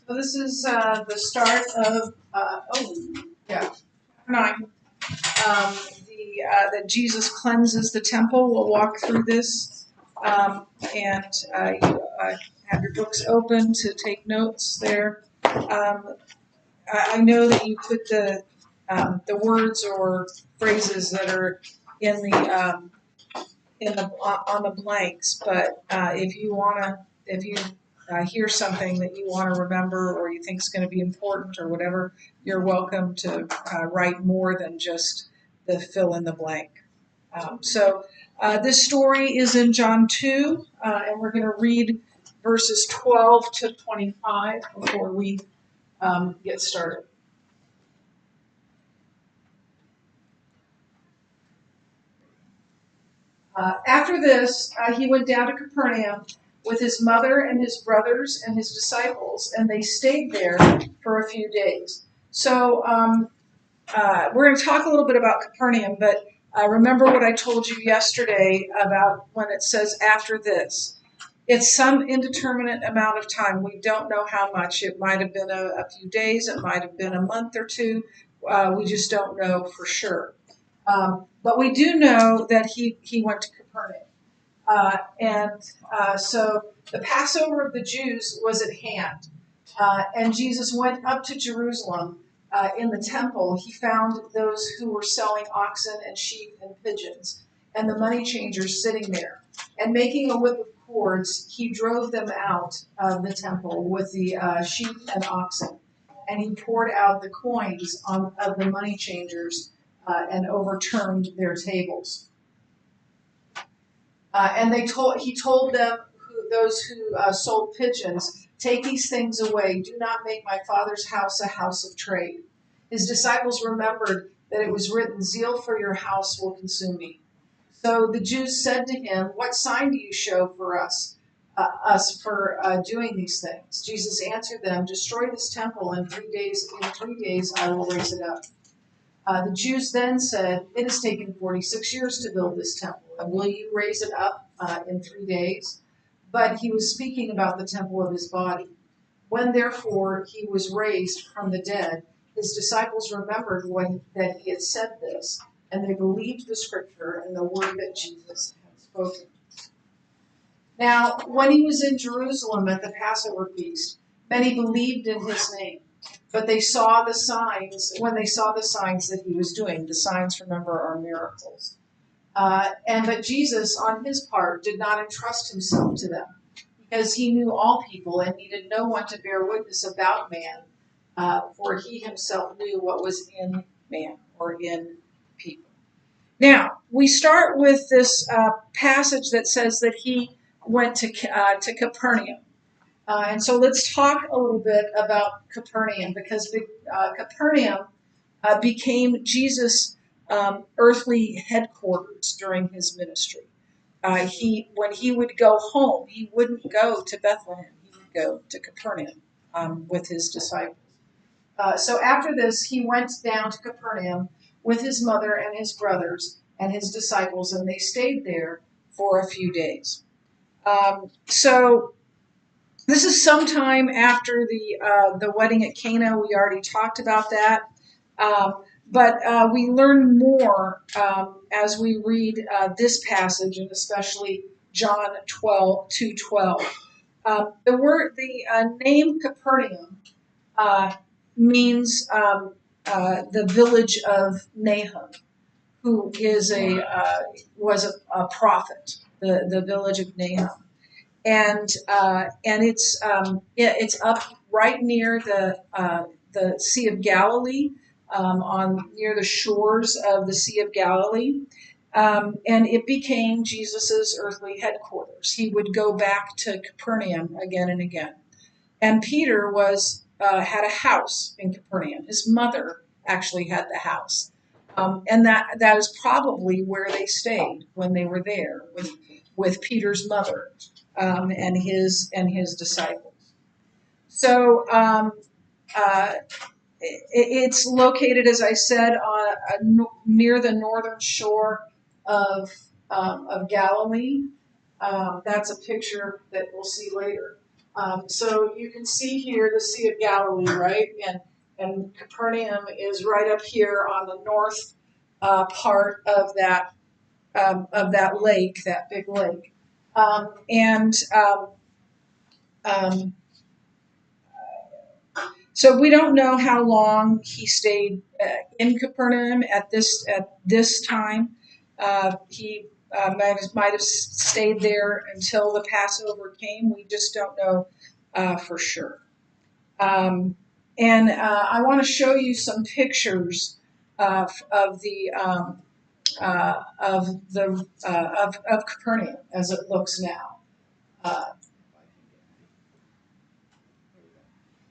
So this is the start of, yeah, 9. That Jesus cleanses the temple. We'll walk through this. And you have your books open to take notes there. I know that you put the words or phrases that are in the on the blanks, but if you hear something that you want to remember or you think is going to be important or whatever, you're welcome to write more than just the fill in the blank. This story is in John 2, and we're going to read verses 12 to 25 before we get started. After this, he went down to Capernaum with his mother and his brothers and his disciples, and they stayed there for a few days. So we're going to talk a little bit about Capernaum, but remember what I told you yesterday about when it says after this. It's some indeterminate amount of time. We don't know how much. It might have been a few days. It might have been a month or two. We just don't know for sure. But we do know that he went to Capernaum. So the Passover of the Jews was at hand. And Jesus went up to Jerusalem. In the temple, he found those who were selling oxen and sheep and pigeons, and the money changers sitting there. And making a whip of cords, he drove them out of the temple with the sheep and oxen. And he poured out the coins of the money changers and overturned their tables. And he told them, those who sold pigeons, "Take these things away. Do not make my Father's house a house of trade." His disciples remembered that it was written, "Zeal for your house will consume me." So the Jews said to him, "What sign do you show for us for doing these things?" Jesus answered them, "Destroy this temple, and in 3 days I will raise it up." The Jews then said, "It has taken 46 years to build this temple, and will you raise it up in 3 days?" But he was speaking about the temple of his body. When therefore he was raised from the dead, his disciples remembered that he had said this, and they believed the scripture and the word that Jesus had spoken. Now, when he was in Jerusalem at the Passover feast, many believed in his name. But when they saw the signs that he was doing, the signs, remember, are miracles. But Jesus, on his part, did not entrust himself to them, because he knew all people and needed no one to bear witness about man, for he himself knew what was in man or in people. Now, we start with this passage that says that he went to Capernaum. And so let's talk a little bit about Capernaum, because Capernaum became Jesus' earthly headquarters during his ministry. When he would go home, he wouldn't go to Bethlehem. He would go to Capernaum with his disciples. So after this, he went down to Capernaum with his mother and his brothers and his disciples, and they stayed there for a few days. So this is sometime after the wedding at Cana. We already talked about that. But we learn more as we read this passage, and especially John 2:12. The name Capernaum means the village of Nahum, who was a prophet. The village of Nahum. And it's up right near the Sea of Galilee, near the shores of the Sea of Galilee, and it became Jesus's earthly headquarters. He would go back to Capernaum again and again, and Peter had a house in Capernaum. His mother actually had the house, and that is probably where they stayed when they were there with Peter's mother. And his disciples. So it's located, as I said, near the northern shore of Galilee. That's a picture that we'll see later. So you can see here the Sea of Galilee, right? And Capernaum is right up here on the north part of that lake, that big lake. So we don't know how long he stayed in Capernaum at this time. He might have stayed there until the Passover came. We just don't know for sure. And I want to show you some pictures of Capernaum as it looks now.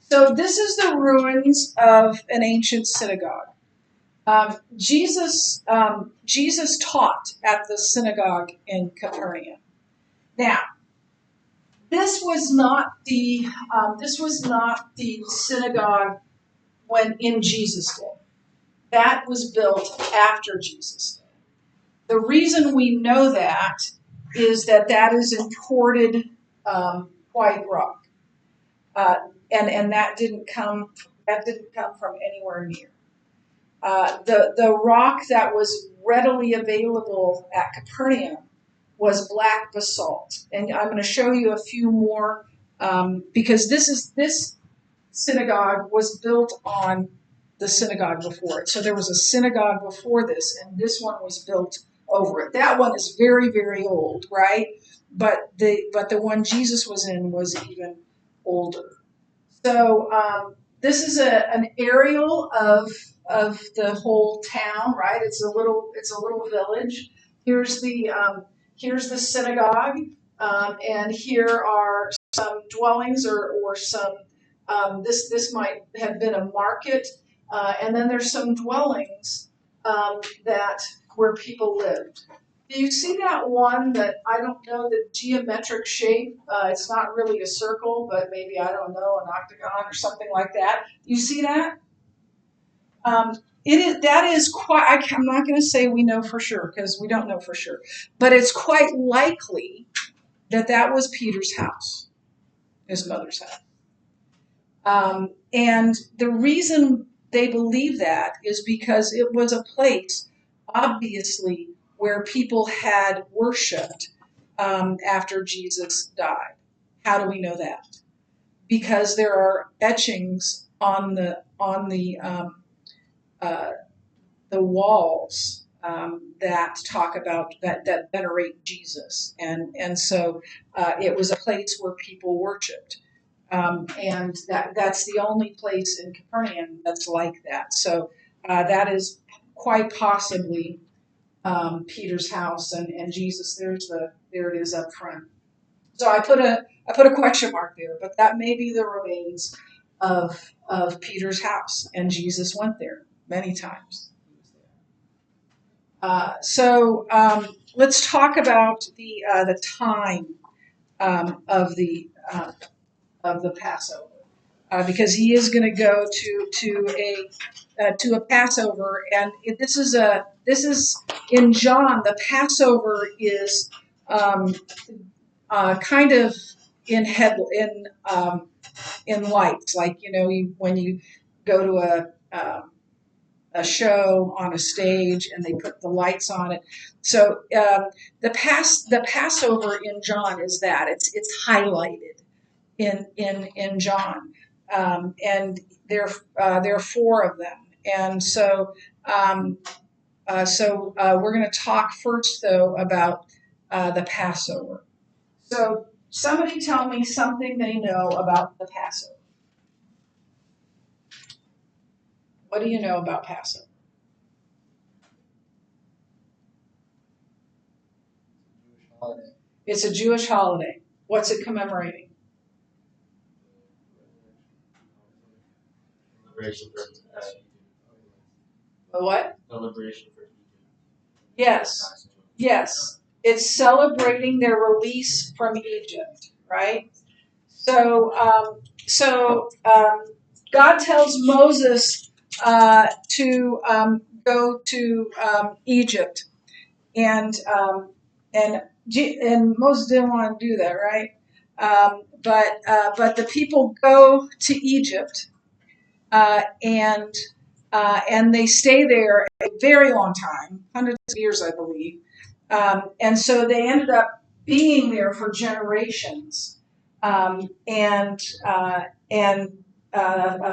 So this is the ruins of an ancient synagogue. Jesus taught at the synagogue in Capernaum. Now, this was not the synagogue when in Jesus' day. That was built after Jesus' day. The reason we know that is that is imported white rock, and that didn't come from anywhere near. The rock that was readily available at Capernaum was black basalt, and I'm going to show you a few more because this synagogue was built on the synagogue before it. So there was a synagogue before this, and this one was built over it. That one is very, very old, right? But the one Jesus was in was even older. So this is an aerial of the whole town, right? It's a little village. Here's the synagogue, and here are some dwellings or some. This might have been a market, and then there's some dwellings that where people lived. Do you see that one that I don't know the geometric shape? It's not really a circle, but maybe, I don't know, an octagon or something like that. You see that? That is quite, I'm not going to say we know for sure because we don't know for sure, but it's quite likely that was Peter's house, his mother's house. And the reason they believe that is because it was a place, obviously, where people had worshipped after Jesus died. How do we know that? Because there are etchings on the walls that talk about that venerate Jesus, and so it was a place where people worshipped, and that's the only place in Capernaum that's like that. So that is quite possibly Peter's house, and Jesus. There it is up front. So I put a question mark there, but that may be the remains of Peter's house, and Jesus went there many times. So let's talk about the time of the Passover, because he is going to go to a Passover, and this is in John. The Passover is kind of in lights, like when you go to a show on a stage and they put the lights on it. So the Passover in John is that it's highlighted in John, and there are four of them, and so we're going to talk first though about the Passover. So somebody tell me something they know about the Passover. What do you know about Passover? Holiday. It's a Jewish holiday. What's it commemorating? Celebration for The what? celebration for Yes. Yes. It's celebrating their release from Egypt, right? So God tells Moses to go to Egypt, and Moses didn't want to do that, right? but the people go to Egypt, and they stay there a very long time, hundreds of years, I believe. And so they ended up being there for generations. A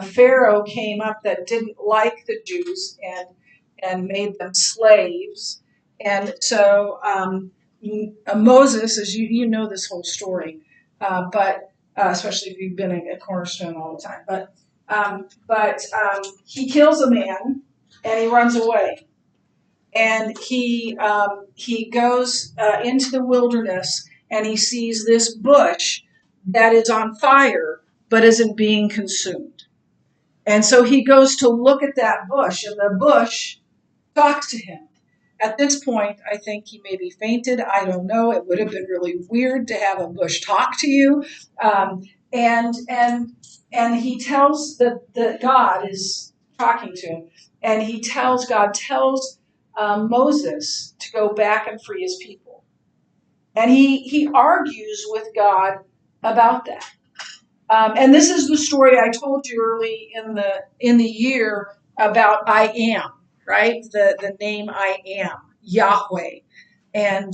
Pharaoh came up that didn't like the Jews and made them slaves. And so Moses, as you know this whole story, but especially if you've been at Cornerstone all the time, but he kills a man and he runs away. And he goes into the wilderness and he sees this bush that is on fire but isn't being consumed. And so he goes to look at that bush, and the bush talks to him. At this point, I think he maybe fainted. I don't know. It would have been really weird to have a bush talk to you. And he tells that God is talking to him, and God tells Moses to go back and free his people. And he argues with God about that. And this is the story I told you early in the year about I am, right? The name I am, Yahweh. And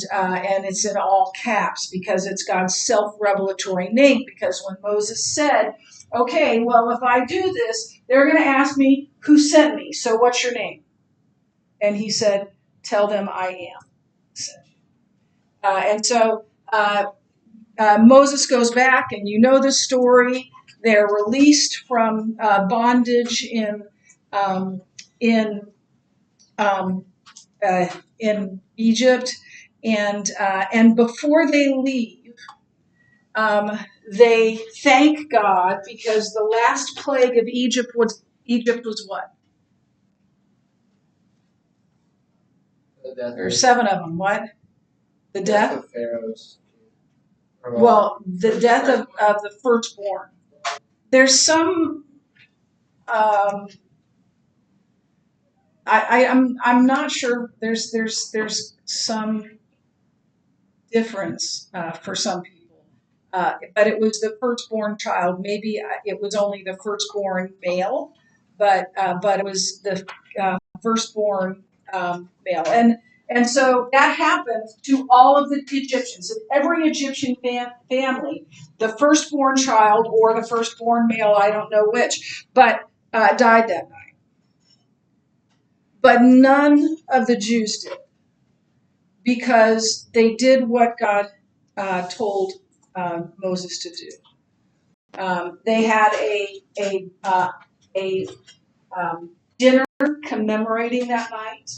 it's in all caps because it's God's self-revelatory name. Because when Moses said, okay, well, if I do this, they're going to ask me who sent me. So what's your name? And he said, tell them I am. And so Moses goes back, and you know the story. They're released from bondage in Egypt, and before they leave, they thank God because the last plague of Egypt was what? The death There are 7 of them. What? The death of Pharaoh's. Well, the death of the firstborn. There's some. I'm not sure. There's some difference for some people, but it was the firstborn child. Maybe it was only the firstborn male, but it was the firstborn male, and so that happened to all of the Egyptians. In every Egyptian family, the firstborn child or the firstborn male, I don't know which, but died that night. But none of the Jews did, because they did what God told Moses to do. They had a dinner commemorating that night,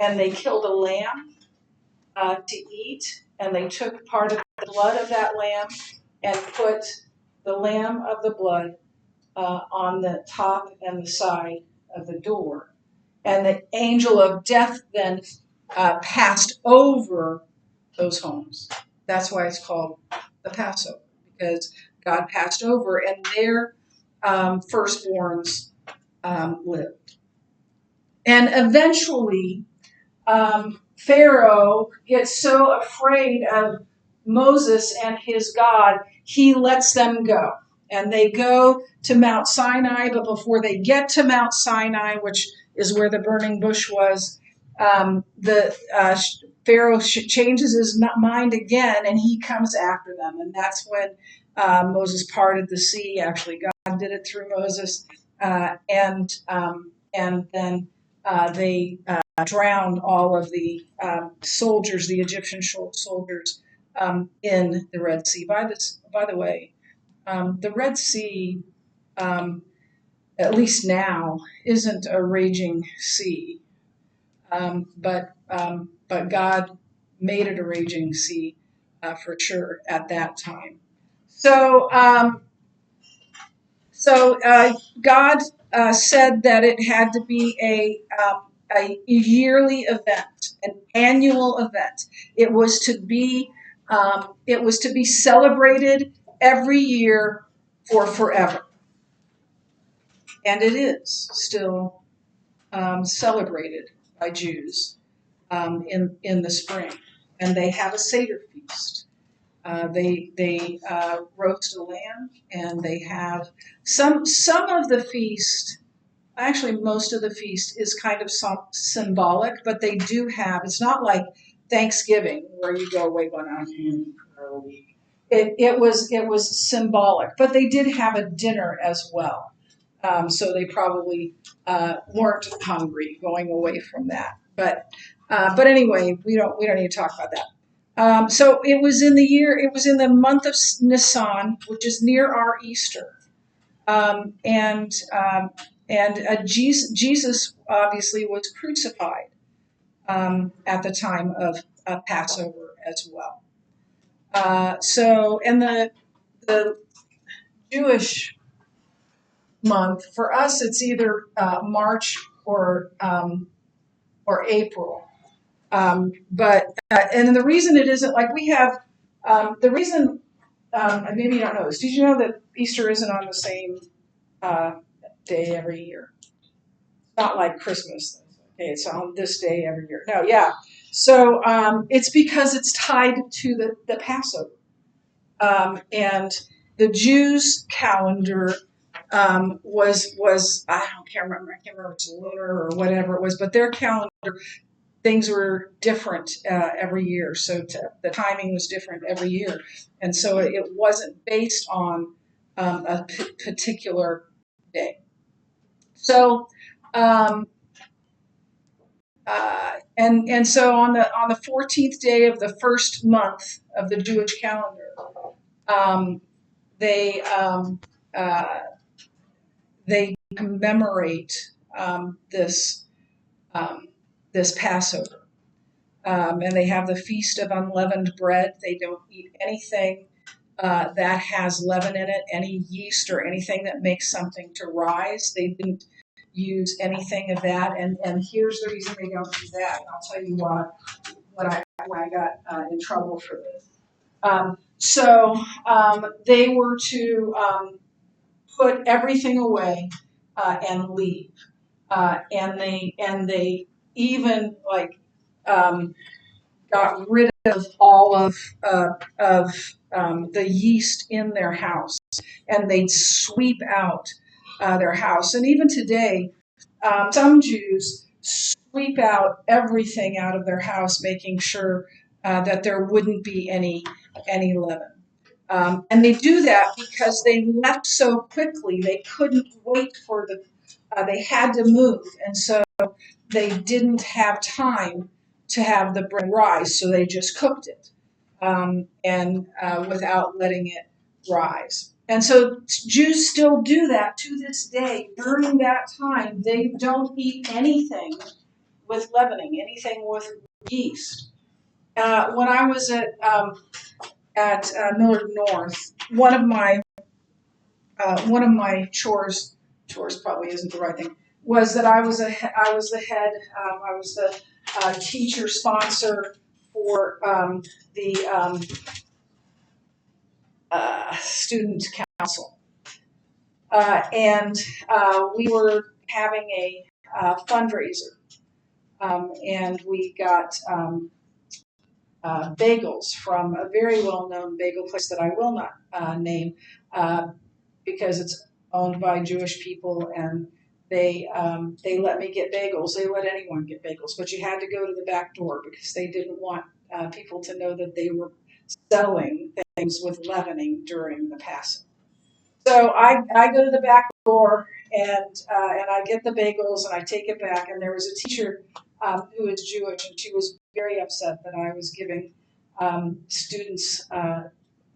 and they killed a lamb to eat, and they took part of the blood of that lamb and put the lamb of the blood on the top and the side of the door. And the angel of death then passed over those homes. That's why it's called the Passover, because God passed over and their firstborns lived. And eventually, Pharaoh gets so afraid of Moses and his God, he lets them go. And they go to Mount Sinai, but before they get to Mount Sinai, which is where the burning bush was, Pharaoh changes his mind again, and he comes after them. And that's when Moses parted the sea. Actually, God did it through Moses. And then they drowned all of the soldiers, the Egyptian soldiers, in the Red Sea. By the way, the Red Sea, at least now, isn't a raging sea, but God made it a raging sea for sure at that time. So God said that it had to be a yearly event, an annual event. It was to be celebrated every year for forever, and it is still celebrated by Jews in the spring, and they have a Seder feast. They roast a lamb, and they have some of the feast. Actually, most of the feast is kind of symbolic, but they do have. It's not like Thanksgiving where you go, wait, going on for a week. It was symbolic, but they did have a dinner as well. So they probably weren't hungry going away from that. But anyway, we don't need to talk about that. So it was in the year. It was in the month of Nisan, which is near our Easter, um, and um, and Jesus obviously was crucified at the time of Passover as well. So and the Jewish month for us, it's either March or April. But and the reason it isn't like we have the reason maybe you don't know this. Did you know that Easter isn't on the same day every year? Not like Christmas. Okay, it's on this day every year. No, yeah. So it's because it's tied to the Passover. And the Jews' calendar was I can't remember. I can't remember if it's lunar or whatever it was, but their calendar things were different every year. So the timing was different every year, and so it wasn't based on a particular day. So. And so on the 14th day of the first month of the Jewish calendar, um, they uh, they commemorate um, this Passover, and they have the feast of unleavened bread. They don't eat anything that has leaven in it, any yeast or anything that makes something to rise. They didn't use anything of that, and here's the reason they don't do that. I'll tell you when I got in trouble for this. So they were to put everything away and leave, and they even like got rid of all of the yeast in their house, and they'd sweep out their house. And even today, some Jews sweep out everything out of their house, making sure that there wouldn't be any leaven. And they do that because they left so quickly; they couldn't wait for the. They had to move, and so they didn't have time to have the bread rise, so they just cooked it, and without letting it rise. And so Jews still do that to this day. During that time, they don't eat anything with leavening, anything with yeast. When I was at Millard North, one of my chores probably isn't the right thing, was that I was the head, I was the teacher sponsor for the student council. And we were having a fundraiser, and we got bagels from a very well-known bagel place that I will not name because it's owned by Jewish people, and they let me get bagels. They let anyone get bagels, but you had to go to the back door because they didn't want people to know that they were selling things with leavening during the Passover. So I go to the back door, and I get the bagels, and I take it back. And there was a teacher who is Jewish, and she was very upset that I was giving students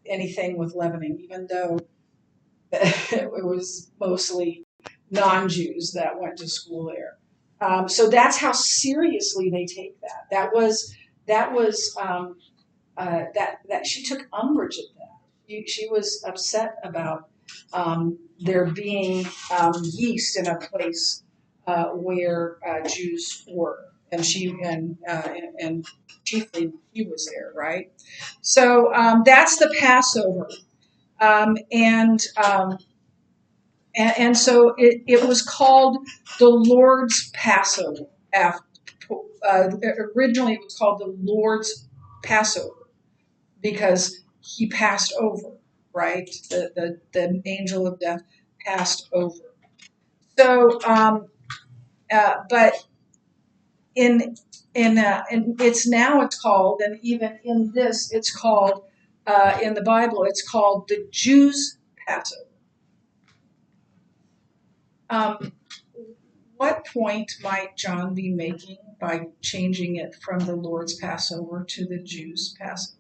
anything with leavening, even though it was mostly non-Jews that went to school there. So that's how seriously they take that. That she took umbrage at that. She was upset about there being yeast in a place where Jews were, and and chiefly he was there, right? So that's the Passover, um, and, um, and so it was called the Lord's Passover. Originally, it was called the Lord's Passover because he passed over, right? The angel of death passed over. So, but in it's now it's called, and even in this it's called, in the Bible it's called the Jews' Passover. What point might John be making by changing it from the Lord's Passover to the Jews' Passover?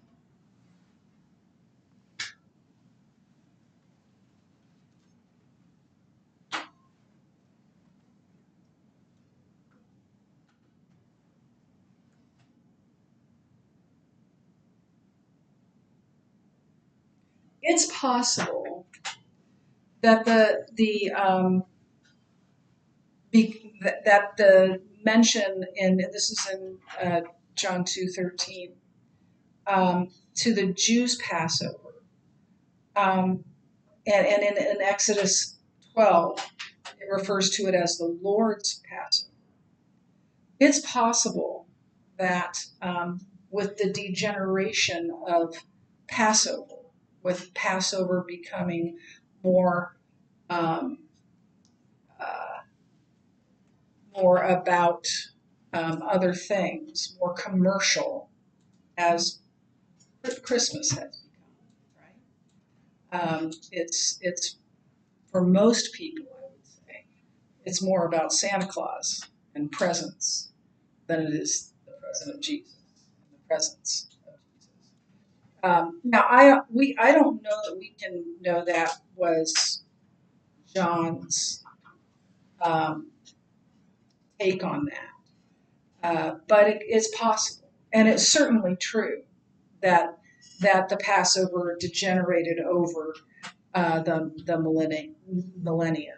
It's possible that that the mention in, this is in John 2:13, to the Jews' Passover, and in Exodus 12 it refers to it as the Lord's Passover. It's possible that with the degeneration of Passover, with Passover becoming more more about other things, more commercial, as Christmas has become, right? It's for most people, I would say, it's more about Santa Claus and presents than it is the present of Jesus, the presence of Jesus. Now, I don't know that we can know that was John's take on that, but it's possible, and it's certainly true that the Passover degenerated over the millennia.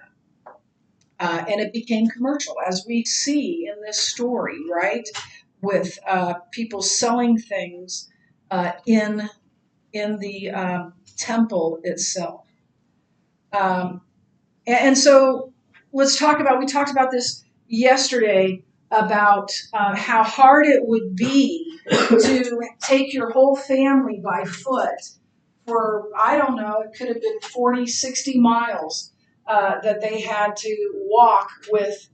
And it became commercial, as we see in this story, right? With people selling things in the temple itself. And so we talked about this yesterday, about how hard it would be to take your whole family by foot for, I don't know, it could have been 40, 60 miles that they had to walk with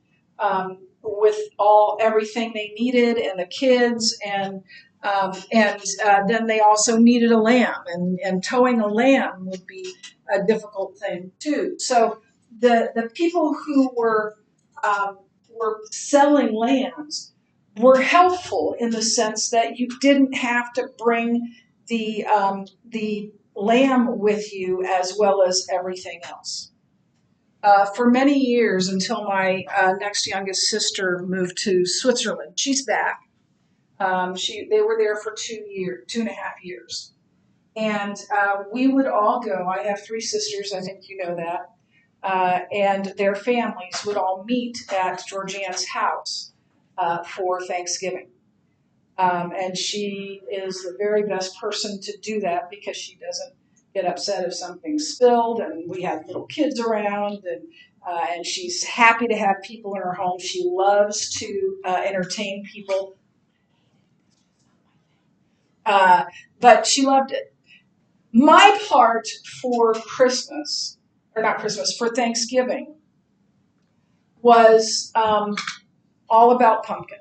everything they needed, and the kids, and then they also needed a lamb, and towing a lamb would be a difficult thing too. So the people who were selling lambs were helpful in the sense that you didn't have to bring the lamb with you as well as everything else. For many years, until my next youngest sister moved to Switzerland. She's back. They were there for 2.5 years. And we would all go. I have 3 sisters, I think you know that. And their families would all meet at Georgianne's house for Thanksgiving. And she is the very best person to do that, because she doesn't get upset if something's spilled, and we have little kids around, and she's happy to have people in her home. She loves to entertain people, but she loved it. My part for Christmas, or not Christmas, for Thanksgiving, was all about pumpkin.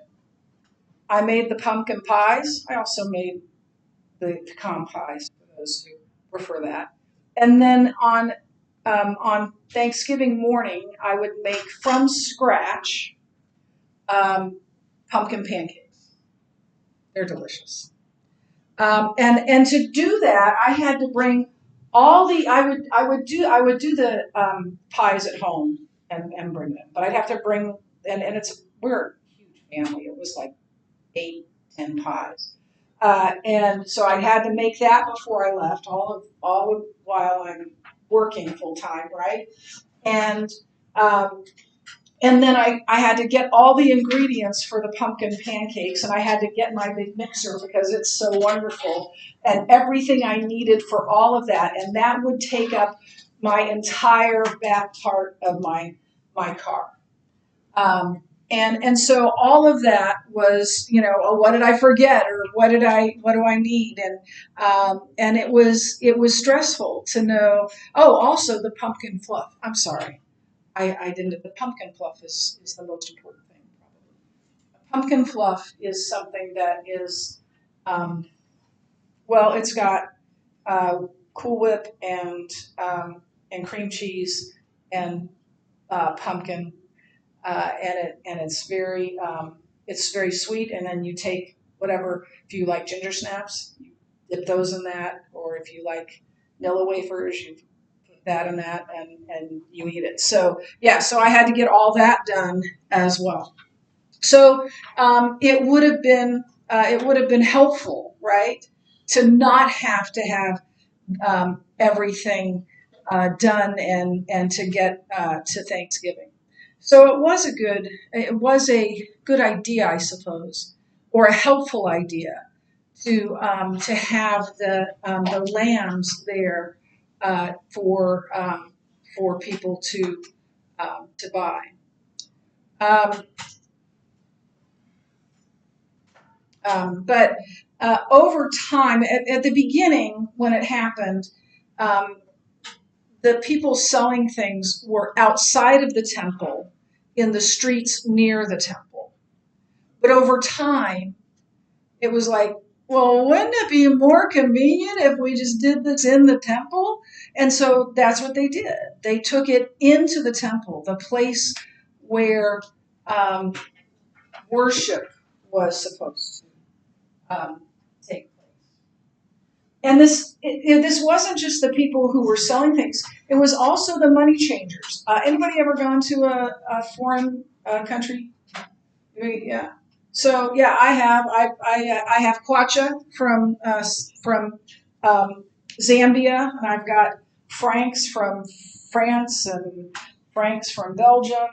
I made the pumpkin pies. I also made the pecan pies, for those who prefer that. And then on Thanksgiving morning, I would make from scratch pumpkin pancakes. They're delicious. And to do that, I had to bring all the. I would do the pies at home and bring them, but I'd have to bring, and we're a huge family. It was like 8, 10 pies. And so I had to make that before I left, all while I'm working full time, right? And then I had to get all the ingredients for the pumpkin pancakes, and I had to get my big mixer because it's so wonderful, and everything I needed for all of that, and that would take up my entire back part of my car. And so all of that was, oh, what did I forget, or what do I need? And it was stressful to know. Oh, also the pumpkin fluff. I'm sorry, I didn't. The pumpkin fluff is the most important thing, probably. Pumpkin fluff is something that is, um, well, it's got Cool Whip and cream cheese and pumpkin, and it's very sweet. And then you take whatever, if you like ginger snaps, you dip those in that, or if you like Nilla wafers, you put that in that, and you eat it. So yeah, so I had to get all that done as well. So it would have been helpful, right, to not have to have everything done and to get to Thanksgiving. So it was a good idea, I suppose, or a helpful idea to have the lambs there for people to buy. Um, but over time, at the beginning when it happened, um, the people selling things were outside of the temple in the streets near the temple. But over time, it was like, well, wouldn't it be more convenient if we just did this in the temple? And so that's what they did. They took it into the temple, the place where um, worship was supposed to take place. And this wasn't just the people who were selling things; it was also the money changers. Anybody ever gone to a foreign country? Yeah. So yeah, I have. I have kwacha from Zambia, and I've got francs from France, and francs from Belgium,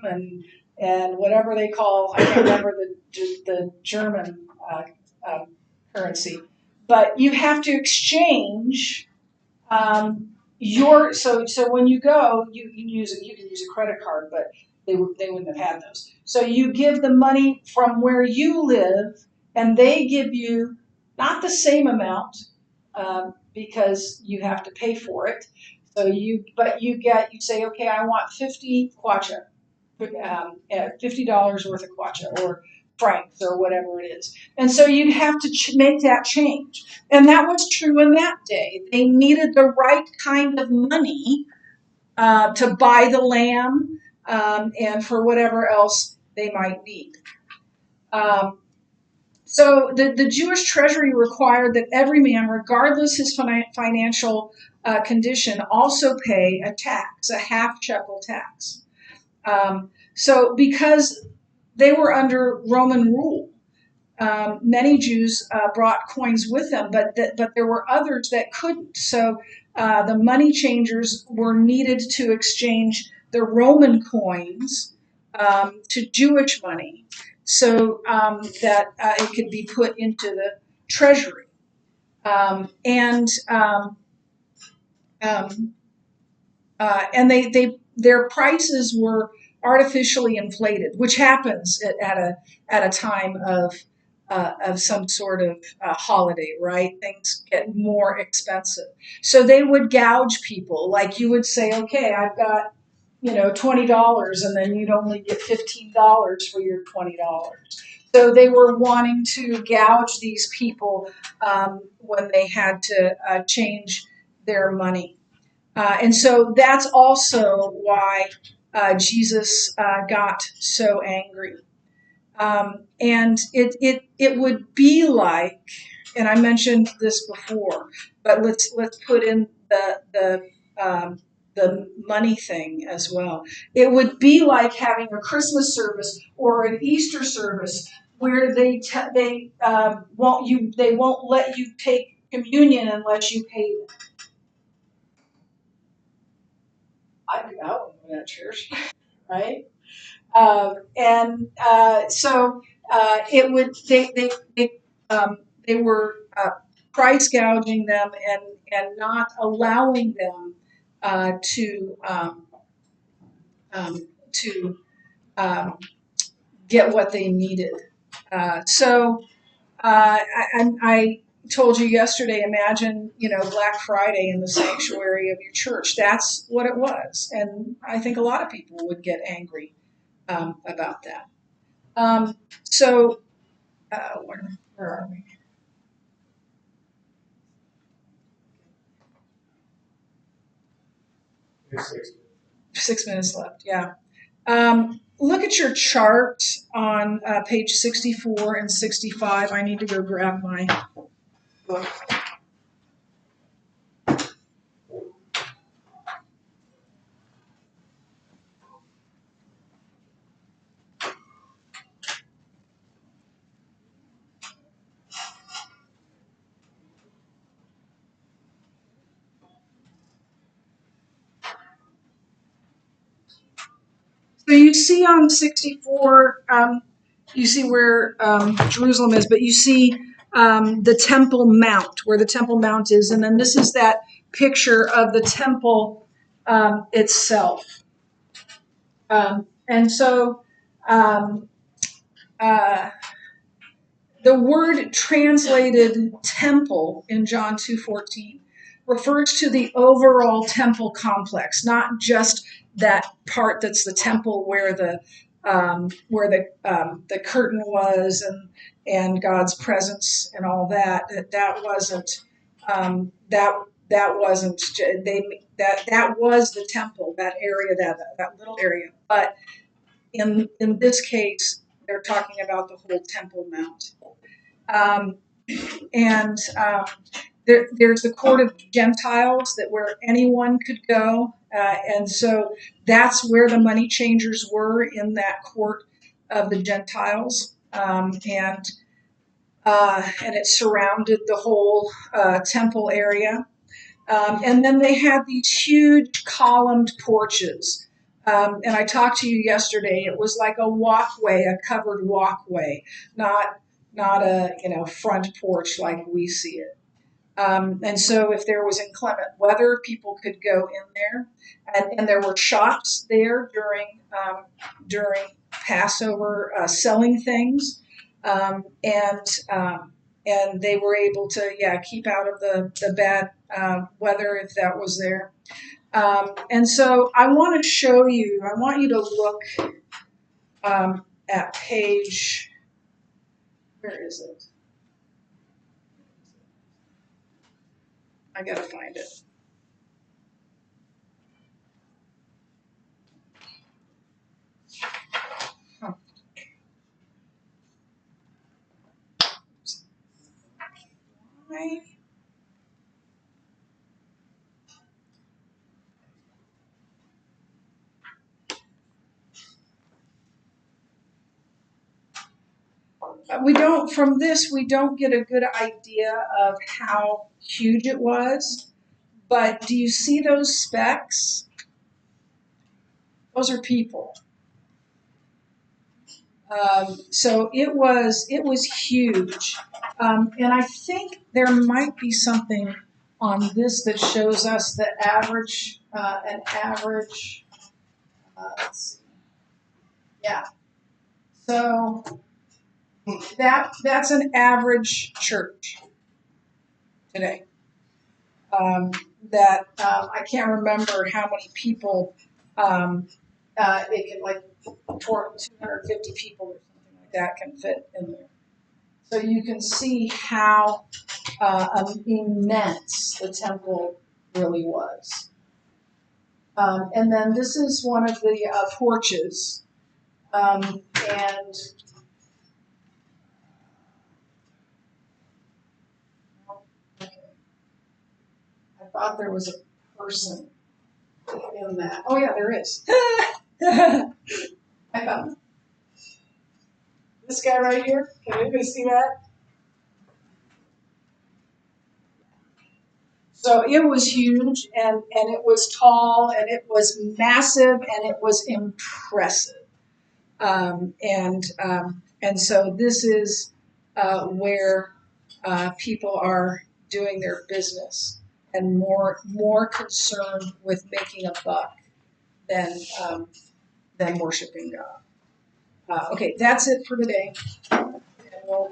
and whatever they call. I can't remember the German uh, currency. But you have to exchange so when you go, you can use a credit card, but they wouldn't have had those. So you give the money from where you live, and they give you not the same amount because you have to pay for it. But you say, okay, I want 50 kwacha, $50 worth of kwacha or francs or whatever it is. And so you'd have to make that change. And that was true in that day. They needed the right kind of money to buy the lamb and for whatever else they might need. Um, so the Jewish treasury required that every man, regardless his financial condition, also pay a tax, a half shekel tax. So because they were under Roman rule, many Jews brought coins with them, but there were others that couldn't. So the money changers were needed to exchange the Roman coins to Jewish money, so that it could be put into the treasury. And um, their prices were artificially inflated, which happens at a time of some sort of holiday, right? Things get more expensive, so they would gouge people. Like you would say, okay, I've got $20, and then you'd only get $15 for your $20. So they were wanting to gouge these people when they had to change their money. And so that's also why Jesus got so angry. And it would be like, and I mentioned this before, but let's put in the money thing as well. It would be like having a Christmas service or an Easter service where they won't let you take communion unless you pay them. I would go to that church, right? And so it would they were price gouging them and not allowing them to um, to um, get what they needed. I told you yesterday, imagine, Black Friday in the sanctuary of your church. That's what it was. And I think a lot of people would get angry about that. Where are we? 6 minutes left, yeah. Look at your chart on page 64 and 65. I need to go grab my book. So you see on 64, you see where Jerusalem is, but you see the Temple Mount, where the Temple Mount is, and then this is that picture of the temple itself. And so the word translated temple in John 2:14 refers to the overall temple complex, not just that part that's the temple where the curtain was and God's presence and all that. That wasn't that wasn't that was the temple, that area, that little area. But in this case, they're talking about the whole Temple Mount. There's the court of Gentiles, that where anyone could go, and so that's where the money changers were, in that court of the Gentiles, and it surrounded the whole temple area. And then they had these huge columned porches. And I talked to you yesterday. It was like a walkway, a covered walkway, not a front porch like we see it. And so if there was inclement weather, people could go in there, and there were shops there during Passover selling things, and they were able to keep out of the bad weather if that was there. And so I want you to look at page, where is it? I gotta find it. Right. We don't get a good idea of how huge it was, but do you see those specks? Those are people. So it was huge, and I think there might be something on this that shows us the average, let's see. Yeah. So that's an average church today. I can't remember how many people. They can, like, 250 people or something like that can fit in there. So you can see how immense the temple really was. And then this is one of the porches, and okay. I thought there was a person in that. Oh yeah, there is. I found this guy right here. Can anybody see that? So it was huge, and it was tall, and it was massive, and it was impressive. And so this is where people are doing their business, and more concerned with making a buck than worshiping God. Okay, that's it for today. And we'll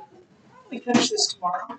probably finish this tomorrow.